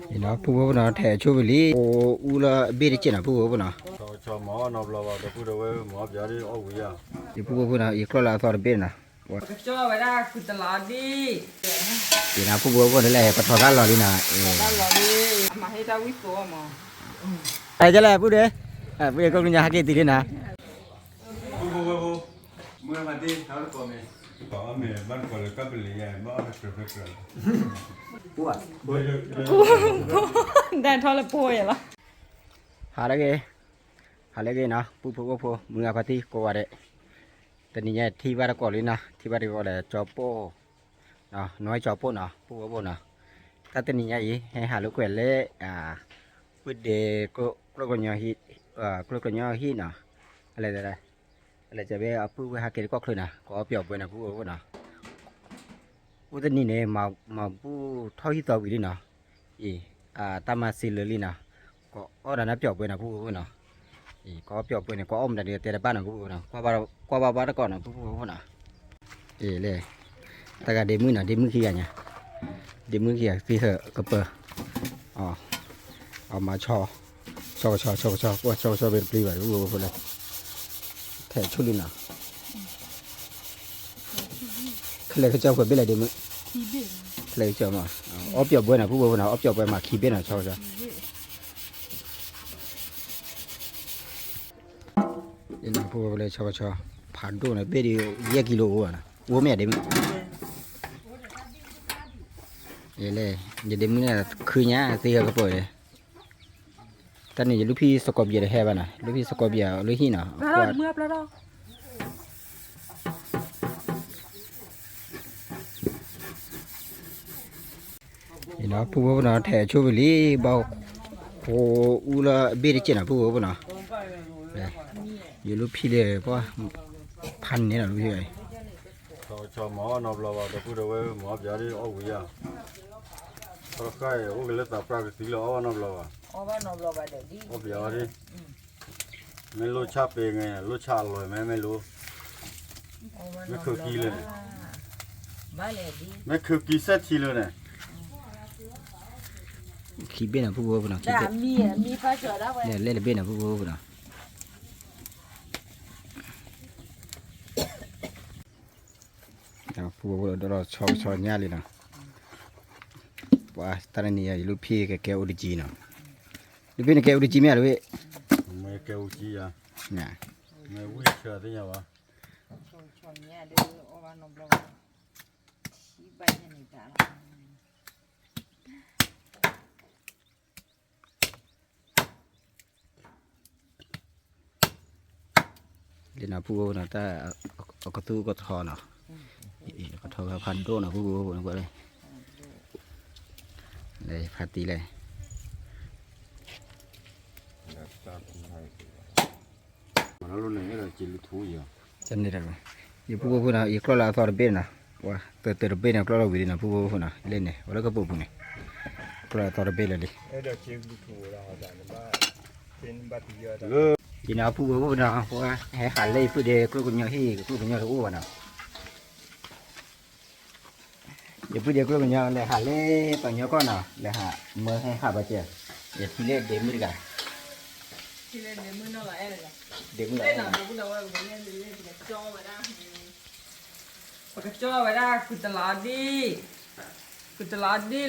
你那不过那太久不离，我乌了别的见了不过不那，cho mỏ nó là vào được cái đâu mỏ giờ đi ở quê à 你不过不那一块拉到的别呢，我 cho vậy ra cứ tao lo đi 你那不过不那来把头干了的呢， tao lo đi mà hay tao quý số mà 哎，这来不对，哎，不对，跟人家还给地的呢， 不mua mà đi tháo được còn này có mẹ bắt còn là các bên này mỏ được rồi 不啊， bây giờ đang thôi là bôi rồi หาเลยนะผู้มือปฏิกว่าเด็แต่นี่เนี่ยที่บ้านก่อนเลยนะที่บ้านก่อนเลยจอโป้นะน้อยจอโป้นะผู้นะถ้าแต่นี่เนี่ยให้หาลูกแกวนเลยพูดเด็กก็คนยอฮิก็คนยอฮินะอะไรจะไปเอาผู้หาเกล็ดก็คืนนะก็เอาเปรียบไปนะผู้นะผู้แต่นี่เนี่ยมาผู้เท่าที่ตัววิธีนะตามมาสิเลยนะก็เอาด้านนั้นเปรียบไปนะผู้นะก็เปรียบไปเนี่ยก็อ้อมแต่เดียวแต่บ้านนะผู้นะกว่าบ้านก่อนนะผู้นะเลยแต่ก็เดมือนะเดมือขี้เนี่ยเดมือขี้ที่เหอะกระเปอเอามาชอว่าเป็นปลีแบบผู้เลยแถชุลินะเคยเขาเจ้าคนเป็นอะไรเดมือเคยเจ้ามาเอาเปรียบไปนะผู้นะเอาเปรียบไปมาขี้เป็นนะชอนี่นะพวกเลยชอบผ่านดูนะเบดี1 กิโลอ่ะนะวัวแม่เด็มเลยจะเด็มเนี่ยคืนนี้ตีกับกระเป๋าเลยตอนนี้ลูกพี่สกอเบียได้แค่บ้านะลูกพี่สกอเบียลูกหินอ่ะ แล้วเมื่อแล้วนี่นะพวกนะแถช่วยลีเบาโอ้อูละเบดีเจนะพวกนะอยู่ลูกพี่เลยเพราะพันนี่นะลูกพี่ไอ้ cho mỏ nó là vào được cái đâu mỏ giờ đi ở quê à có cái ở cái lớp tập ra cái tí lo nó là vào อ๋อว่าน้องรอไปเดี๋ยวดิ ở giờ đi mấy lô chắp về ngày lô chả rồi mấy lô อ๋อว่า mấy khử kỳ lên บ้านเลยดิ mấy khử kỳ set chi lên này ขี้เบี้ยนะพวกนะขี้ ด่า เบี้ย มีฟ้าเจอแล้วเว้ย เนี่ยเล่นเบี้ยนะพวกนะพวกเราชอบเนี่ยเลยนะว่าตอนนี้ลูกพี่แกอุดจีนะลูกพี่เนี่ยแกอุดจีไหมลูกพี่ mấy kêu chi à เนี่ย mấy vui chơi thế nhau à ชนเนี่ยเดี๋ยวอ๋อว่าน้องรอชี้ใบเนี่ยนี่จ้า เดี๋ยวนะพวกนะแต่กระตู้ก็ทอนะก็ทอพันโดนะพวกนะก็เลยพัดตีเลย mà nó luôn này là chỉ thú gì à จันนี่แหละอยู่พวกนะอีกครั้งละทอดเบ็ดนะว่าเติร์เบ็ดนะครั้งละวิ่งนะพวกนะเล่นเนี่ยวันละก็ปุ๊บเนี่ยครั้งละทอดเบ็ดเลย เดี๋ยวเช็คดูถูกเราแต่ว่าเป็นบัตรเยอะแต่ ทีนี้พวกนะเพราะว่าให้ขันเลยพูดเด็กลูกคนเยอะที่ลูกคนเยอะทุกวันนะเดี๋ยวพูดเด็กลูกคนเยอะเลยขันเลยปัญญาก้อนนะเลยหาเมื่อให้ขับไปเจอเดี๋ยวทีเล็กเดี๋ยวมือกัน ที่เล่นในมือนั่นแหละเอ้ย เดี๋ยวมือ เล่นหนังดูแล้วว่าเล่นจ่อไปได้ปากจ่อไปได้คือตลาดดี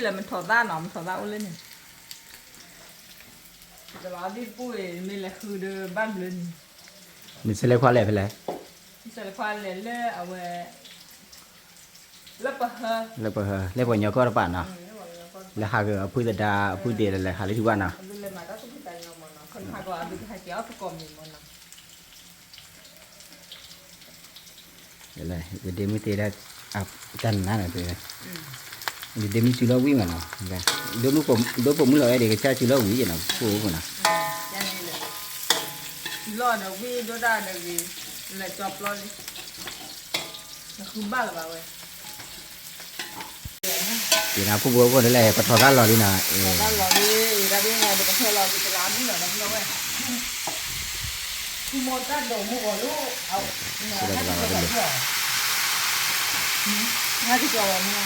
แล้วมันถอดได้หนอมันถอดได้อุ้นเล่นเนี่ยตลาดดีปุ้ยนี่แหละคือเดินบ้านเล่น นี่เสร็จแล้วควาอะไรไปเลย ใส่ควานเล่นเลยเอาไว้แล้วปะฮะ แล้วพอแล้วพอเยอะก็ระบาดนะแล้วหากพูดดาพูดเดียอะไรหาเลยทุกวันนะ ดูเลยมาก็ต้องไปงอมันนะคนพาก็ดูให้เจ้าตะกอมอยู่มันนะ เดี๋ยวเลยเดี๋ยวมือเตะได้จันนั่นเลยเดี๋ยวมือจุลวิ่งมาเนาะเดี๋ยวผมมือเลยเดี๋ยวจะจุลวิ่งนะพวกนะ แค่นี้เลยรอดเดี๋ยววิ่งดูได้เดี๋ยววิ่งเลยจอบรอเลยนั่นคือบ้าหรือเปล่าเว้ย ทีนี้พวกนั่นแหละปัทกันรอดีนะ บ้านรอดิได้ยังไงเดี๋ยวก็เพื่อเราจะร้านนี่เหรอน้องเว้ยคือโมตัดดอกมูกลูกเอาง่ายที่จะเอาเนี่ย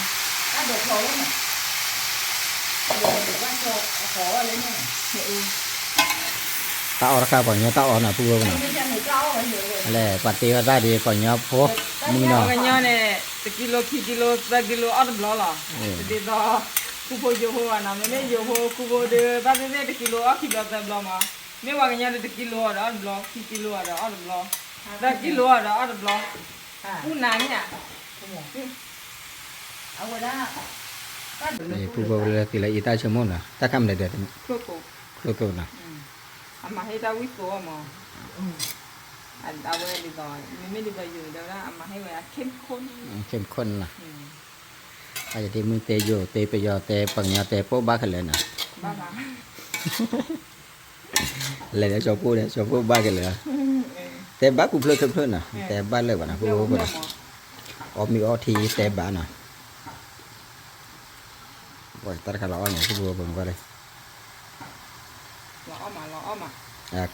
ตัดดอกเขาเนี่ยเดี๋ยวว่าจะ ขออะไรเนี่ยเออ tao ra cả bọn nhớ tao là phù hợp nào ไม่ใช่หมูเจ้าเหรอเดี๋ยวเลย lẽ bát tê ra đi bọn nhớ phố mưng เอา nào กันเนาะเนี่ยตะกิโลขีกิโลตะกิโลอัดบล้อหรอเดี๋ยวกูโพโยโฮอ่ะนะไม่โยโฮกูโพเดบ้านเนี่ยตะกิโลอัดกิโลตะบล้อมาไม่ว่ากันเนาะตะกิโลอัดบล้อขีกิโลอัดบล้อตะกิโลอัดบล้อกูนานเนี่ยเอาไว้ได้ để phù hợp là thì là ít ta chưa môn à ta cầm lại được โคโก้ cơ cơ nào เอามาให้ดาวิโกะมาอันเอาไว้ดีก่อนไม่ได้ไปอยู่เดี๋ยวนะเอามาให้ไว้เข้มข้น เข้มข้นน่ะอาจจะที่มือเตยอยู่เตยไปยอเตยปังยอเตยโป๊ะบ้ากันเลยนะ บ้าบ้า เลยนะชอบพูดเนี่ยชอบพูดบ้ากันเลยแต่บ้ากูเพลิดเพลินน่ะแต่บ้าเลยว่ะนะพูดว่าน่ะออมีออทีแต่บ้าน่ะว่าตัดขาล้อเนี่ยพูดว่าผมว่าเลย รอเอามา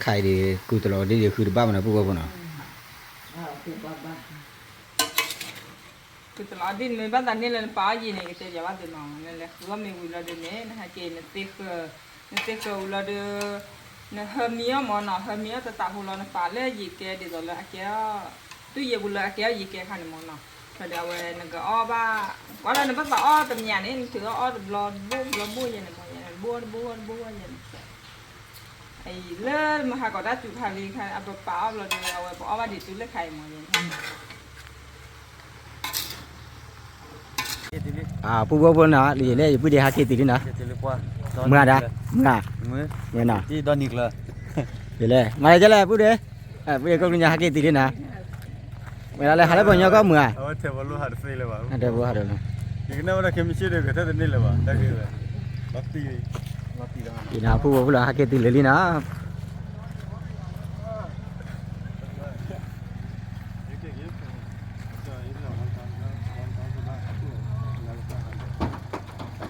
ใครดีกูตลอดดีคือบ้ามันนะพูดว่าผมน่ะ คือตลอดดินเลยบ้านตอนนี้เลยป้ายีเนี่ยก็จะอย่าว่าแต่น้องนั่นแหละคือว่ามีวิลาเดเนี่ยนะฮะเจนเต็กวิลาเดนะเฮมีอ่ะมันนะเฮมีอ่ะแต่ตาหูเราเนี่ยป้าเลยยีแกเดี๋ยวเลยแกตู้เย็บบุหรี่แกยีแกขันมันนะแต่เดี๋ยวเว้ยนั่นก็อ้อบ้าว่าเราเนี่ยภาษาอ้อเป็นอย่างนี้ถืออ้อบลอนบัวอย่างนี้บัวอย่างนี้ไอ้เลิศมาหากอดได้จุดพารีค่ะเอาไปป้าเราเดี๋ยวเอาไว้ป้าว่าดิจุดเล็กไข่หมดอย่างนี้ พูดว่าผมน่ะลีเลยพูดเดี๋ยวหาเกติดินะ Jadi kuah. เมื่อดะเมื่อ Mưa. เมื่อน่ะ Di donik lah. เดี๋ยวเลยมาเลยจะเลยพูดเดี๋ยวพูดเดี๋ยวก็รู้หาเกติดินะเวลาเลยหาแล้วบ่ยอก็เมื่อ Awak terlalu harus ni lah, bang. เดี๋ยวบ่หาเดี๋ยว Ini kenapa nak kemisi dia kata ni lah, bang. Dah kira. Bakti dah. อีน่ะพูดว่าพูดหาเกติเลยลีนะ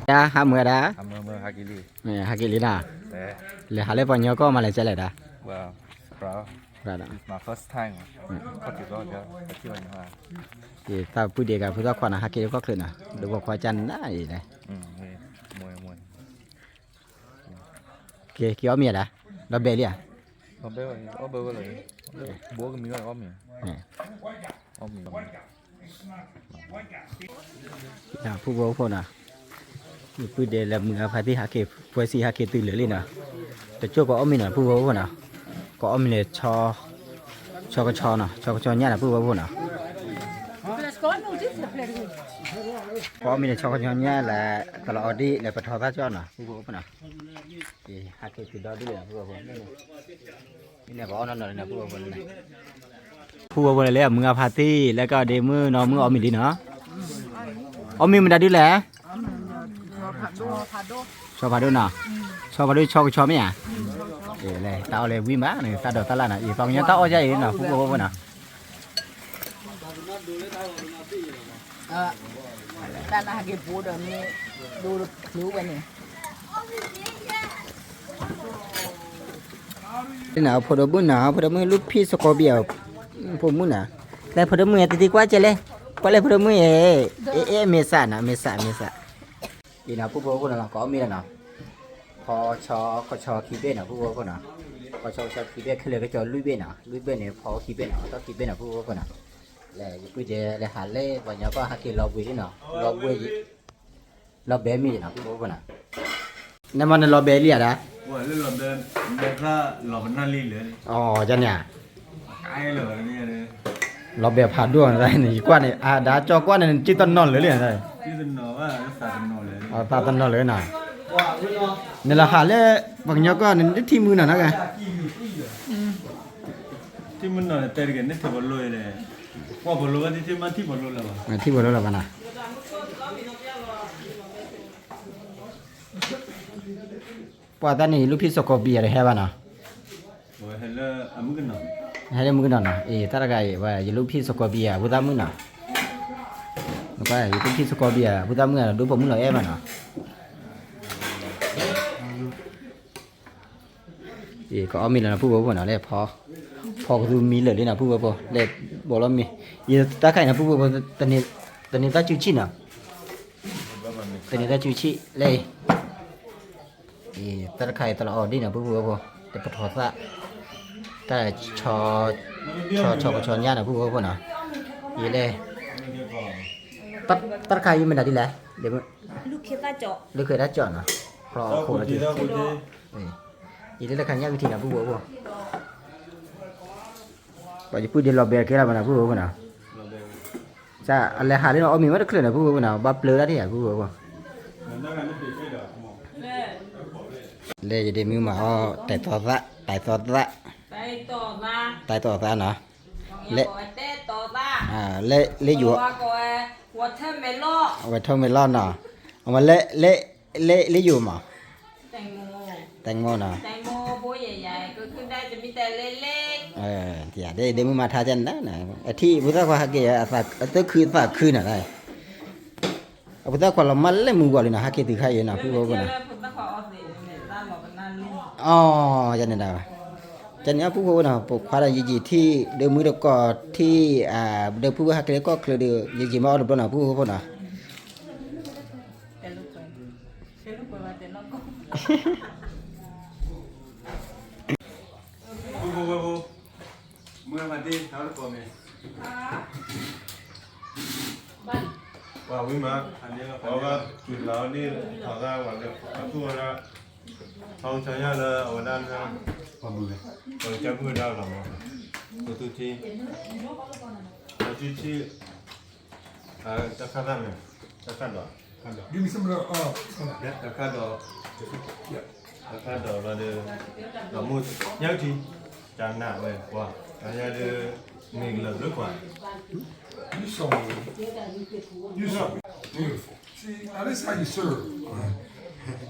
đã hả mưa đã Amma hakili. mẹ hả cái lý nào Eh, là hả lấy bao nhiêu có mà lại chơi lại đã wow. Bro. rồi đó It's my first time. Có chịu có chưa? Có chịu anh hoa. thì tao bữa đi gặp phụ tao còn là hả cái có cửa nào được một khoai chân đó gì này Mùi. kia kia mía đã nó bể đi à Không biết rồi, có bơ rồi. Bố cái miếng này có miếng. nè Có miếng. nào phụ bố phụ nào bữa đi là mưa phải đi hả cái phải xí hả cái từ lưỡi lên nào để cho có mình là phụ bố phụ nào có mình là cho cái cho nào cho cái cho nhá là phụ bố phụ nào có mình là cho cái cho nhá là tao là đi là phải thò ra cho nào phụ bố phụ nào thì hả cái từ đó đi là phụ bố phụ này này có nó này là phụ bố phụ này phụ bố phụ này là mưa party แล้วก็เดมือน้องมือออมดีเนาะออมมีมันได้ด้วยแหละชอบพาดูเนาะชอบพาดูชอบไหมอ่ะเออเลยตาเลยวิ่งมาเนี่ยตาดอกตาละน่ะอีฟังยังตาอ้อใจเนาะฟุบฟุบเนาะ ด้านหน้าเก็บปูเดี๋ยวนี้ดูผิวไปนี่ นี่นะพอดบุญนะพอดมือลูกพี่สกอเบียวพอมุนนะแล้วพอดมือติดกว่าเจเลยก็เลยพอดมือเมษานะเมษาอีนะฟุบฟุบนะก็มีแล้วนะพอชอก็ชอคีเบ้นะฟุบฟุบนะพอชอคีเบ้คือเลยก็จะลุยเบ้นะลุยเบ้เนี่ยพอคีเบ้นะต้องคีเบ้นะฟุบฟุบนะแล้วกูจะเลยหาเล่วันนี้ก็หากินเราบุยนะเราบุยเราเบมีนะฟุบฟุบนะนั่นมันเราเบลีอะนะ Wah, lu lomba mereka lomba nali le. อ๋อจันเนี่ย Ai lo ni ada. เราแบบผ่านด้วงอะไรนี่กว่านี่ดาจอกว่านี่จิตตนนอนเลยเลยอะไร Itu no ah, satu no le. ตาตนนอนเลยน่ะนี่ละหาเลยบางอย่างก็นี่ที่มือน่ะนะแก Ti mun no tergen ni thebolo le. Wah, bolo kan ti man ti bolo la ba. ที่บ่รู้แล้วนะปว่าตานี่ลูกพี่สกอเบียอะไรแฮ่บ้านะ Wah, hello, amu kan no. ให้ได้มือนั่นน่ะตาละไกว่าอยู่ลูกพี่สกอเบียบ่ตามือน่ะแล้วก็อยู่ลูกพี่สกอเบียบ่ตามือน่ะดูบ่มือแอบ้านะก็เอามีแล้วนะผู้บ่น่ะเลยพอก็คือมีเลยนะผู้บ่เลยบ่แล้วมีอีตาไข่นะผู้บ่ตอนนี้ตาจุชิน่ะ ตอนนี้ตาจุชิเลย ตะไคร้ตะละออดีนะผู้ว่าพอแต่ปะทอซะแต่ชอกชอย่านะผู้ว่าพอนะอีเลยตะไคร้ยังไม่ได้ดีแหละเดี๋ยว ลูกเคต้าเจาะ ลูกเคยได้จอดนะเพราะโคละทีอีเลยตะไคร้ยาวิธีนะผู้ว่าพอว่าจะพูดเดี๋ยวเราเบียร์แค่ละมันนะผู้ว่าพอนะจะอะไรหาเรื่องเอามีมาตะเคลื่อนนะผู้ว่าพอนะบับเบลอได้ที่ไหนผู้ว่าพอเลยจะได้มือมาอ๋อแต่ต่อซะแต่ต่อซะ ไปต่อมา tại tỏ ra nó เละต่อมา lệ dụ ว่าก็วอเทอร์เมลอน và thôi mình lo nó mà lệ dụ mà แตงโม tành mô nó แตงโมบัวใหญ่ๆก็ขึ้นได้จะมีแต่เล็ก thì đây mới mà tha chân đó này thì bữa ta qua kia phải tới khứ nào đây bữa ta qua là mắt lấy mù gọi là hắc kia từ khai vậy nào ๆ cứ เมื่อ vô กี้ nào แล้วผมต้องขอเอาสิเนี่ยร้านหมอเป็นร้านลูก chân này nào chân nhá phú vô nào phục khóa là gì thì đều mới được có thì đều phú hắc kia có được gì mà được nào phú vô nào แต่ลูกไปเชื่อลูกไปว่าแต่น้องก็ บูเมื่อมาที่เขาตัวเมย์ว่าวิ่งมาอันนี้เราเพราะว่าจุดเรานี่เขาได้วันเดียวตัวละทองใช้ยาเลยเอาด้านข้างความมือเราจะพูดได้หรอตัวที่ตัวที่จะฆ่าได้ไหมจะฆ่าดอก Give me some of the, จะฆ่าดอก yeah. จะฆ่าดอกเราเดือเรามุดยักษ์ทีจานหนักเลยว่าอันนี้เดือมีเงินลึกกว่า You saw me. You saw me. Beautiful. See, now this is how you serve.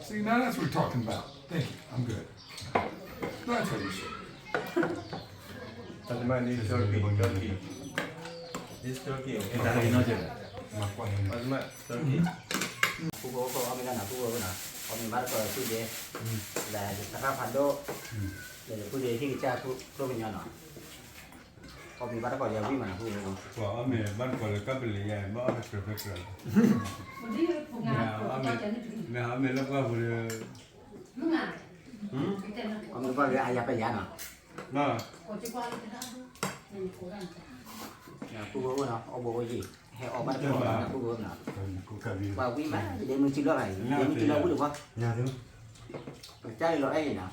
See, now that's what we're talking about. Thank you. I'm good. That's how you serve. ปัจจุบันนี้ตุรกีตุรกีโอเคได้ยินแล้วใช่ไหมปัจจุบันตุรกี phú vô có ông ấy là phú vô nào ông mình bắt có phú đề là các phản đô để phú đề khi cha phú bên nhau nó ông mình bắt có điều gì mà phú vô ว่าอเมริบ้านก่อนเลยก็เป็นเลยใหญ่บ้านเป็นเพื่อนเนี่ยอเมริแล้วก็คือ ông mình có cái ai phải giá nó น่า phú vô nó ông bố gì hay ông bắt có là phú vô nào กูกับวิว và quý mà để mình chỉ lo này để mình chỉ lo được không เนี่ยดู trái lo ấy nào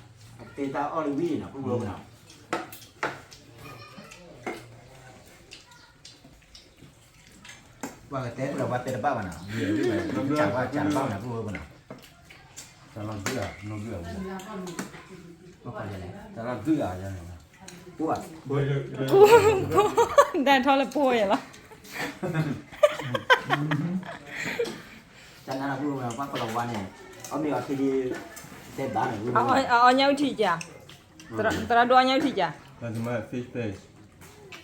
tê ta olive nào phú vô nào và cái tết là bắt tết bao nào nhiều như vậy chẳng bao nào phú vô nào จะลองซื้อน้องซื้อ có phải vậy จะลองซื้ออะไรเนี่ย phú à ได้ทอละป่วยเหรอ chẳng hạn là phú vô nào bắt có lòng quan này ông mình ở thì đi tết bán này เอาเนี้ยที่จ้ะตราดูเนี้ยที่จ้ะ ปัจจุบัน fish paste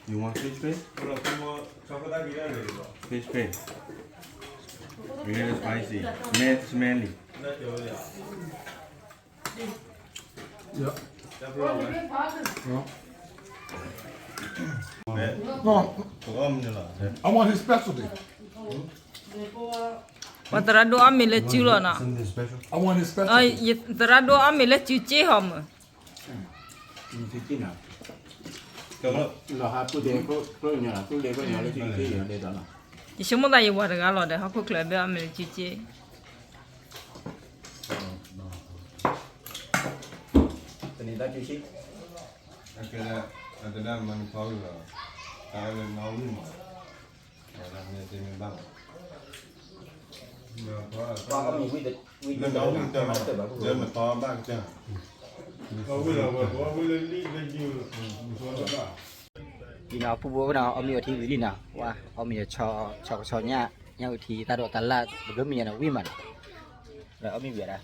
you want fish paste เราเป็นว่าชอบได้กี่ได้เลย fish paste really spicy smelly Yeah. จะพร้อมไหม No, ถูกอ้อมเนี่ยเหรอ I want his specialty. ว่าตราดูอามิเลจิโลนะ something special I want his เอ้ย specialty. ตราดูอามิเลจิเจ้หอม thì chín nào ก็ว่า là hai phút đấy có nhà là phút đấy có nhà lấy thì để đó nào ดิฉันไม่ได้อยู่ว่าเรื่องอะไรเดี๋ยวเขาคุยกันแบบอามิเลจิเจ้ cái này đã chú thích อันนั้นมันเขาอยู่แล้วตายเลยน้องวิ่งมาแล้วเนี่ยจะมีบ้างเดี๋ยวเพราะ qua có mình quy định เรื่องน้องวิ่งเดินมาเดินมาตอบ้างจ้ะเขาวิ่งเราเพราะว่าวิ่งรีบเลยอยู่ส่วนบ้าง thì nào phú bố nào ông nhiều thì vì nào qua ông nhiều cho nha nhau thì ta độ ta là được mình nào vi mà rồi ông mình về đây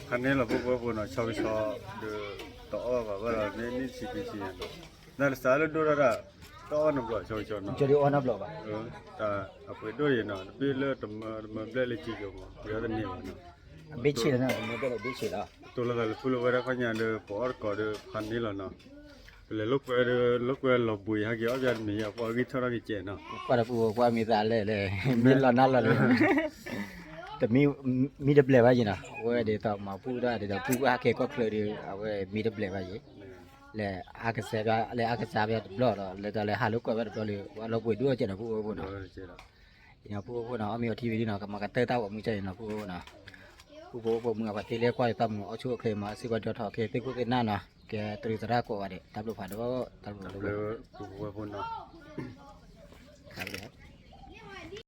คันนี้เราพวกเราชอบดูต่อว่าเราเนี่ยสิบสี่นั่นสารดูระต่อหนึ่งก็ชอบนะ cho đi on up rồi bà แต่เอาไปด้วยนะพี่เลือดมันเบลล์จีจงเยอะเนี่ยนะ biết chỉ là nó mới biết là biết chỉ là ตัวละฟูลเวอร์เขาเนี่ยเดือปอร์ก็เดือคันนี้แล้วนะเลยลูกเวลบุยฮะกี่อาจารย์มีอ่ะพอวิทย์เท่านั้นกี่เจนนะ qua là phú qua mi ra lên lên biết là nát là lên แต่มีดับเบิลไว้ยินะเว้ยเดี๋ยวต่อมาพูดได้เดี๋ยวพูดอาเคก็เคลียร์ดีเอาเว้ยมีดับเบิลไว้ยิและอากาศแบบและอากาศแบบบล็อกแล้วก็เลยฮัลโหลก็แบบบล็อกเลยว่าเราไปดูเจนะพูดพูดนะอย่างพูดพูดนะมีทีวีนะก็มากันเตอร์ต้าว่ามึงใจนะพูดนะพูดพูดมึงเอาไปเรียกว่าตั้มเอาช่วยเคลมาสิวันจอดถอเคติกุกันนั่นนะแกตรีตระก็ว่าเด็ดตับลูกผ่านว่าตับลูก เลยกูว่าพูดเนาะ ครับ